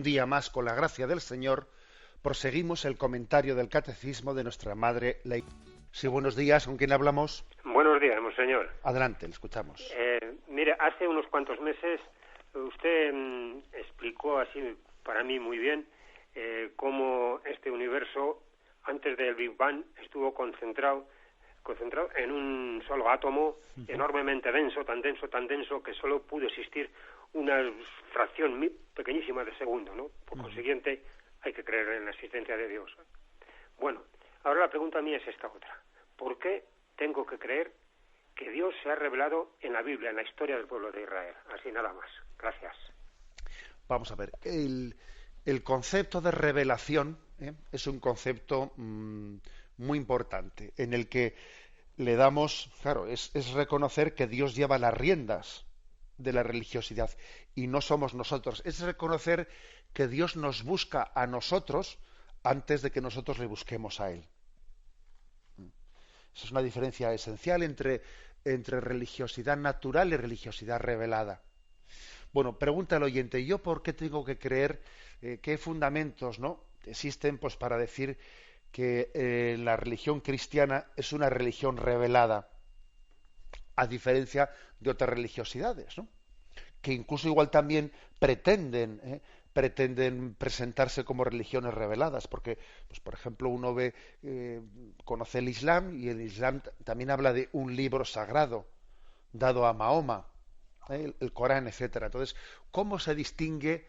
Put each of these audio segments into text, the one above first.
día más, con la gracia del Señor, proseguimos el comentario del Catecismo de nuestra Madre la Iglesia. Sí, buenos días, ¿con quién hablamos? Buenos días, monseñor. Adelante, le escuchamos. Mire, hace unos cuantos meses usted explicó así para mí muy bien cómo este universo, antes del Big Bang, estuvo concentrado en un solo átomo enormemente denso, tan denso que solo pudo existir una fracción pequeñísima de segundo, ¿no? Por consiguiente, hay que creer en la existencia de Dios. Bueno, ahora la pregunta mía es esta otra. ¿Por qué tengo que creer que Dios se ha revelado en la Biblia, en la historia del pueblo de Israel? Así nada más. Gracias. Vamos a ver, el concepto de revelación es un concepto muy importante, en el que le damos, claro, es reconocer que Dios lleva las riendas de la religiosidad y no somos nosotros. Es reconocer que Dios nos busca a nosotros antes de que nosotros le busquemos a Él. Esa es una diferencia esencial entre religiosidad natural y religiosidad revelada. Bueno, pregunta al oyente, ¿yo por qué tengo que creer? ¿Qué fundamentos, no, existen pues para decir que la religión cristiana es una religión revelada, a diferencia de otras religiosidades, ¿no? Que incluso igual también pretenden presentarse como religiones reveladas, porque, pues, por ejemplo, uno conoce el Islam, y el Islam también habla de un libro sagrado dado a Mahoma, el Corán, etcétera. Entonces, ¿cómo se distingue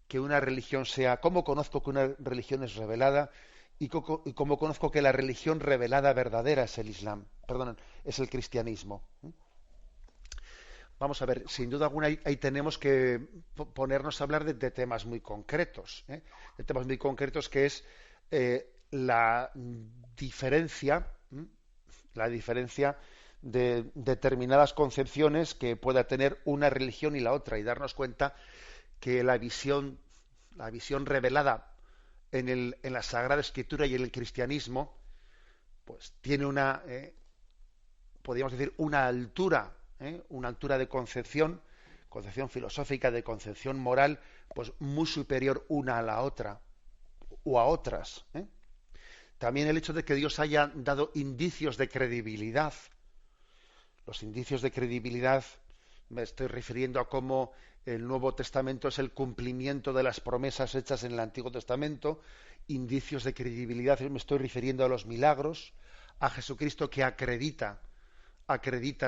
que una religión cómo conozco que una religión es revelada y cómo conozco que la religión revelada verdadera es el Islam? Perdón, es el cristianismo. Vamos a ver, sin duda alguna ahí tenemos que ponernos a hablar de temas muy concretos, de temas muy concretos, que es la diferencia de determinadas concepciones que pueda tener una religión y la otra, y darnos cuenta que la visión revelada en la Sagrada Escritura y en el cristianismo, pues tiene podríamos decir, una altura de concepción filosófica, de concepción moral, pues muy superior una a la otra o a otras. También el hecho de que Dios haya dado indicios de credibilidad. Los indicios de credibilidad, me estoy refiriendo a cómo el Nuevo Testamento es el cumplimiento de las promesas hechas en el Antiguo Testamento. Indicios de credibilidad, me estoy refiriendo a los milagros, a Jesucristo que acredita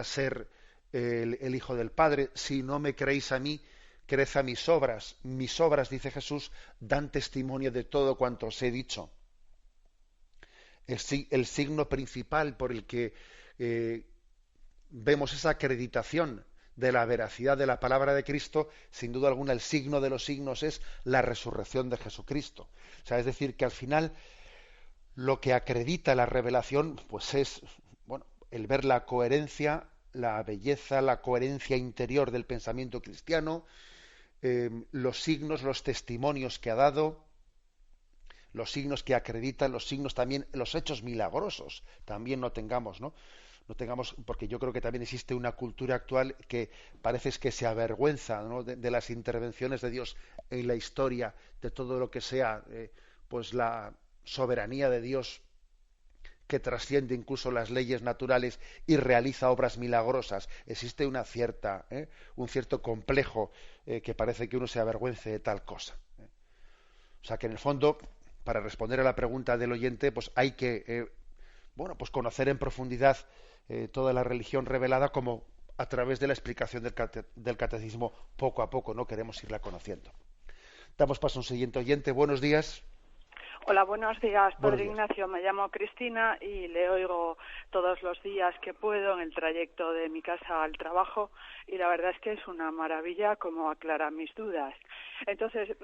ser el Hijo del Padre. Si no me creéis a mí, creed a mis obras. Mis obras, dice Jesús, dan testimonio de todo cuanto os he dicho. El signo principal por el que vemos esa acreditación de la veracidad de la palabra de Cristo, sin duda alguna el signo de los signos es la resurrección de Jesucristo. O sea, es decir, que al final lo que acredita la revelación pues es, bueno, el ver la coherencia, la belleza, la coherencia interior del pensamiento cristiano, los signos, los testimonios que ha dado, los signos que acreditan, los signos también, los hechos milagrosos, también no tengamos, porque yo creo que también existe una cultura actual que parece que se avergüenza, ¿no?, de las intervenciones de Dios en la historia, de todo lo que sea, pues la soberanía de Dios que trasciende incluso las leyes naturales y realiza obras milagrosas. Existe un cierto complejo que parece que uno se avergüence de tal cosa. O sea que en el fondo, para responder a la pregunta del oyente, pues hay que pues conocer en profundidad toda la religión revelada, como a través de la explicación del catecismo, poco a poco, ¿no? Queremos irla conociendo. Damos paso a un siguiente oyente. Buenos días. Hola, buenos días, Buenos Padre días. Ignacio. Me llamo Cristina y le oigo todos los días que puedo en el trayecto de mi casa al trabajo, y la verdad es que es una maravilla cómo aclara mis dudas. Entonces,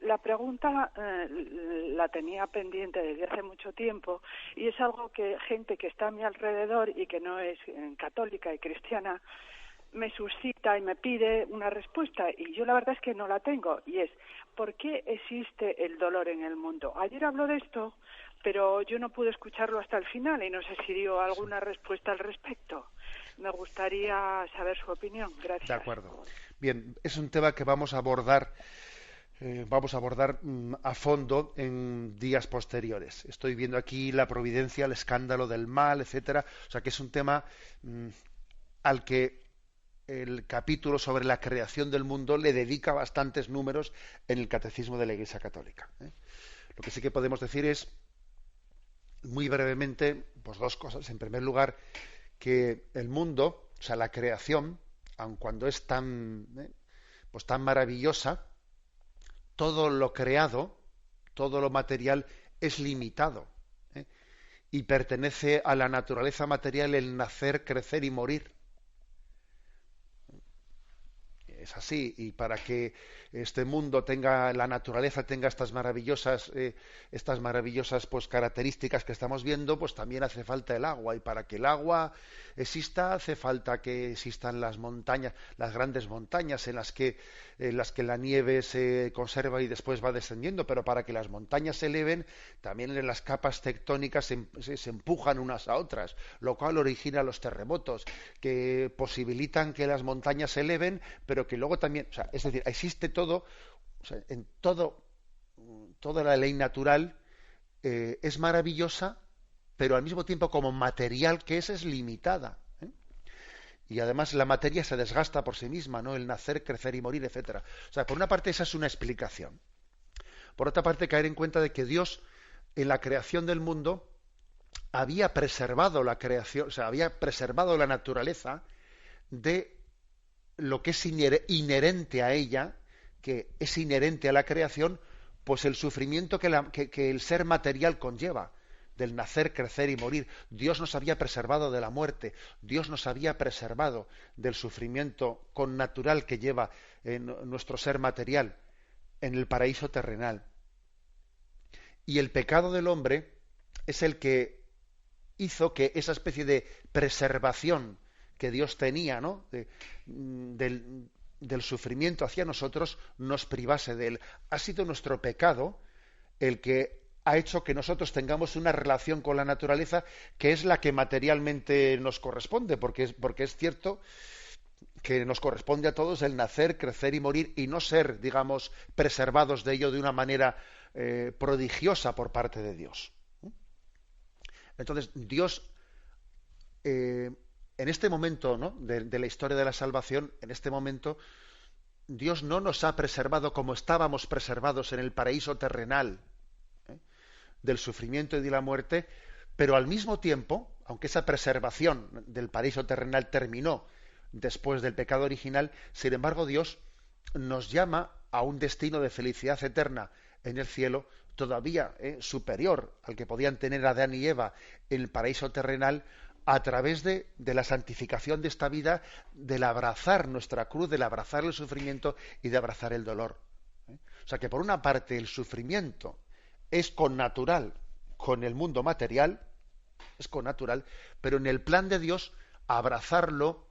la pregunta la tenía pendiente desde hace mucho tiempo, y es algo que gente que está a mi alrededor y que no es católica y cristiana me suscita y me pide una respuesta, y yo la verdad es que no la tengo, y es: ¿por qué existe el dolor en el mundo? Ayer habló de esto, pero yo no pude escucharlo hasta el final y no sé si dio alguna respuesta al respecto. Me gustaría saber su opinión. Gracias. De acuerdo. Bien, es un tema que vamos a abordar vamos a abordar a fondo en días posteriores. Estoy viendo aquí la providencia, el escándalo del mal, etcétera. O sea que es un tema al que el capítulo sobre la creación del mundo le dedica bastantes números en el Catecismo de la Iglesia Católica. Lo que sí que podemos decir es, muy brevemente, pues dos cosas. En primer lugar, que el mundo, o sea, la creación, aun cuando es tan maravillosa, todo lo creado, todo lo material es limitado, y pertenece a la naturaleza material el nacer, crecer y morir. Es así, y para que este mundo tenga, la naturaleza tenga estas maravillosas pues características que estamos viendo, pues también hace falta el agua, y para que el agua exista hace falta que existan las montañas, las grandes montañas en las que la nieve se conserva y después va descendiendo, pero para que las montañas se eleven, también en las capas tectónicas se empujan unas a otras, lo cual origina los terremotos que posibilitan que las montañas se eleven, pero que luego también, o sea, es decir, existe todo, o sea, en toda la ley natural es maravillosa, pero al mismo tiempo como material que es limitada. Y además la materia se desgasta por sí misma, ¿no? El nacer, crecer y morir, etcétera. O sea, por una parte esa es una explicación. Por otra parte, caer en cuenta de que Dios en la creación del mundo había preservado la creación, o sea, había preservado la naturaleza de lo que es inherente a ella, que es inherente a la creación, pues el sufrimiento que el ser material conlleva, del nacer, crecer y morir. Dios nos había preservado de la muerte, Dios nos había preservado del sufrimiento connatural que lleva nuestro ser material en el paraíso terrenal. Y el pecado del hombre es el que hizo que esa especie de preservación que Dios tenía, ¿no?, del sufrimiento hacia nosotros, nos privase de él. Ha sido nuestro pecado el que ha hecho que nosotros tengamos una relación con la naturaleza que es la que materialmente nos corresponde, porque es cierto que nos corresponde a todos el nacer, crecer y morir, y no ser, digamos, preservados de ello de una manera prodigiosa por parte de Dios. Entonces, Dios, en este momento, ¿no?, de la historia de la salvación, en este momento, Dios no nos ha preservado como estábamos preservados en el paraíso terrenal, del sufrimiento y de la muerte, pero al mismo tiempo, aunque esa preservación del paraíso terrenal terminó después del pecado original, sin embargo Dios nos llama a un destino de felicidad eterna en el cielo, todavía superior al que podían tener Adán y Eva en el paraíso terrenal, a través de la santificación de esta vida, del abrazar nuestra cruz, del abrazar el sufrimiento y de abrazar el dolor. O sea que por una parte el sufrimiento es connatural con el mundo material, es connatural, pero en el plan de Dios, abrazarlo,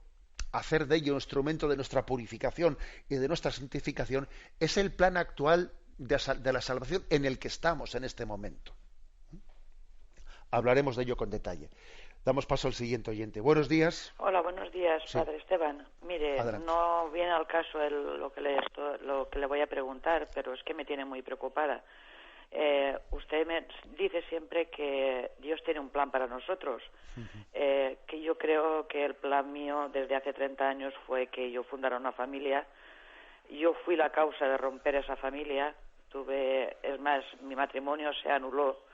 hacer de ello un instrumento de nuestra purificación y de nuestra santificación, es el plan actual de la salvación en el que estamos en este momento. Hablaremos de ello con detalle. Damos paso al siguiente oyente. Buenos días. Hola, buenos días, sí. Padre Esteban. Mire, adelante. No viene al caso lo que le voy a preguntar, pero es que me tiene muy preocupada. Usted me dice siempre que Dios tiene un plan para nosotros, que yo creo que el plan mío desde hace 30 años fue que yo fundara una familia. Yo fui la causa de romper esa familia, es más, mi matrimonio se anuló,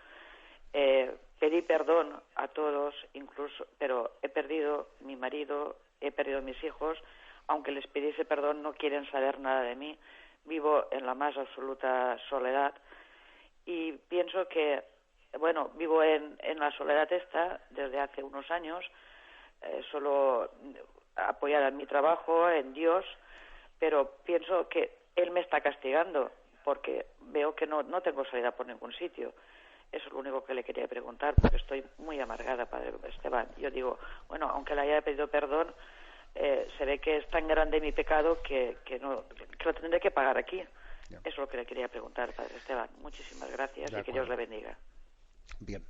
pedí perdón a todos, incluso, pero he perdido mi marido, he perdido mis hijos, aunque les pidiese perdón no quieren saber nada de mí, vivo en la más absoluta soledad. Y pienso que, bueno, vivo en la soledad esta desde hace unos años, solo apoyada en mi trabajo, en Dios, pero pienso que Él me está castigando porque veo que no tengo salida por ningún sitio. Eso es lo único que le quería preguntar, porque estoy muy amargada, Padre Esteban. Yo digo, bueno, aunque le haya pedido perdón, se ve que es tan grande mi pecado que lo tendré que pagar aquí. Ya. Eso es lo que le quería preguntar, Padre Esteban. Muchísimas gracias y que Dios le bendiga. Bien.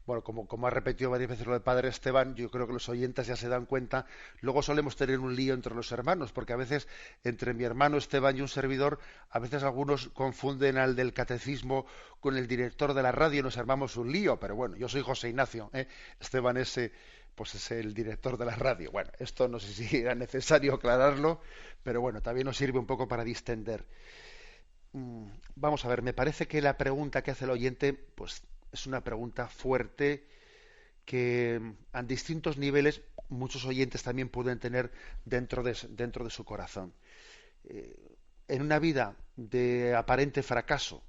Bueno, como ha repetido varias veces lo del padre Esteban, yo creo que los oyentes ya se dan cuenta. Luego solemos tener un lío entre los hermanos, porque a veces entre mi hermano Esteban y un servidor, a veces algunos confunden al del catecismo con el director de la radio y nos armamos un lío. Pero bueno, yo soy José Ignacio, ¿eh? Esteban pues es el director de la radio. Bueno, esto no sé si era necesario aclararlo, pero bueno, también nos sirve un poco para distender. Vamos a ver, me parece que la pregunta que hace el oyente, pues es una pregunta fuerte que a distintos niveles muchos oyentes también pueden tener dentro de su corazón. En una vida de aparente fracaso,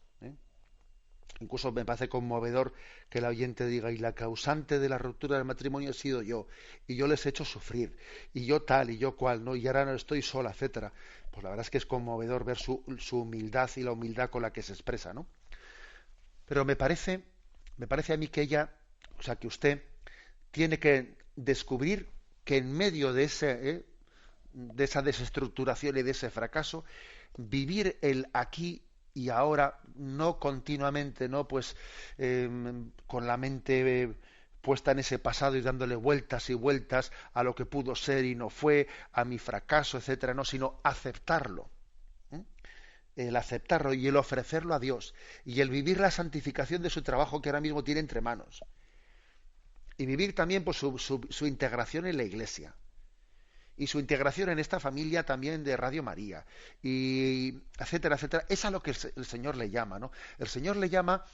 incluso me parece conmovedor que el oyente diga, y la causante de la ruptura del matrimonio he sido yo, y yo les he hecho sufrir, y yo tal, y yo cual, ¿no? Y ahora no estoy sola, etcétera. Pues la verdad es que es conmovedor ver su humildad y la humildad con la que se expresa, ¿no? Pero me parece a mí que que usted tiene que descubrir que en medio de de esa desestructuración y de ese fracaso, vivir el aquí y ahora, no continuamente, no pues con la mente puesta en ese pasado y dándole vueltas y vueltas a lo que pudo ser y no fue, a mi fracaso, etcétera, no, sino aceptarlo. El aceptarlo y el ofrecerlo a Dios y el vivir la santificación de su trabajo que ahora mismo tiene entre manos y vivir también pues, su integración en la Iglesia y su integración en esta familia también de Radio María y etcétera, etcétera. Es a lo que el Señor le llama, ¿no? El Señor le llama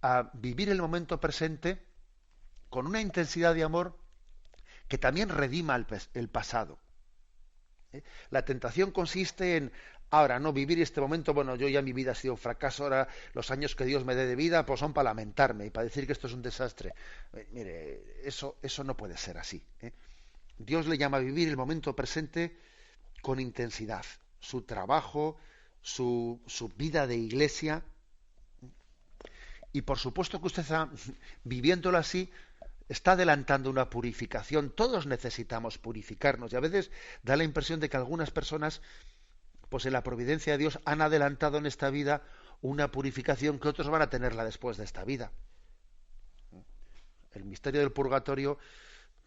a vivir el momento presente con una intensidad de amor que también redima el pasado. La tentación consiste en ahora no vivir este momento, bueno, yo ya mi vida ha sido un fracaso, ahora los años que Dios me dé de vida pues son para lamentarme y para decir que esto es un desastre. Mire, eso no puede ser así, ¿eh? Dios le llama a vivir el momento presente con intensidad, su trabajo, su vida de iglesia, y por supuesto que usted está viviéndolo así, está adelantando una purificación. Todos necesitamos purificarnos y a veces da la impresión de que algunas personas pues en la providencia de Dios han adelantado en esta vida una purificación que otros van a tenerla después de esta vida. El misterio del purgatorio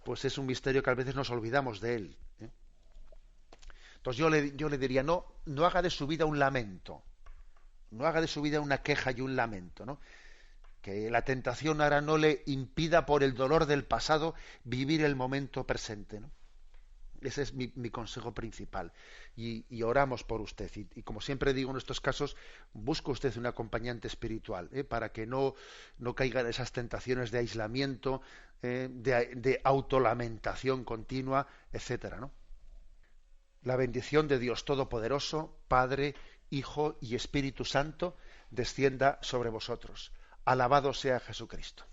pues es un misterio que a veces nos olvidamos de él, ¿eh? Entonces yo le diría, no haga de su vida un lamento, no haga de su vida una queja y un lamento, ¿no? Que la tentación ahora no le impida por el dolor del pasado vivir el momento presente, ¿no? Ese es mi consejo principal. Y oramos por usted. Y como siempre digo en estos casos, busque usted un acompañante espiritual, para que no caiga en esas tentaciones de aislamiento, de autolamentación continua, etcétera, ¿no? La bendición de Dios Todopoderoso, Padre, Hijo y Espíritu Santo, descienda sobre vosotros. Alabado sea Jesucristo.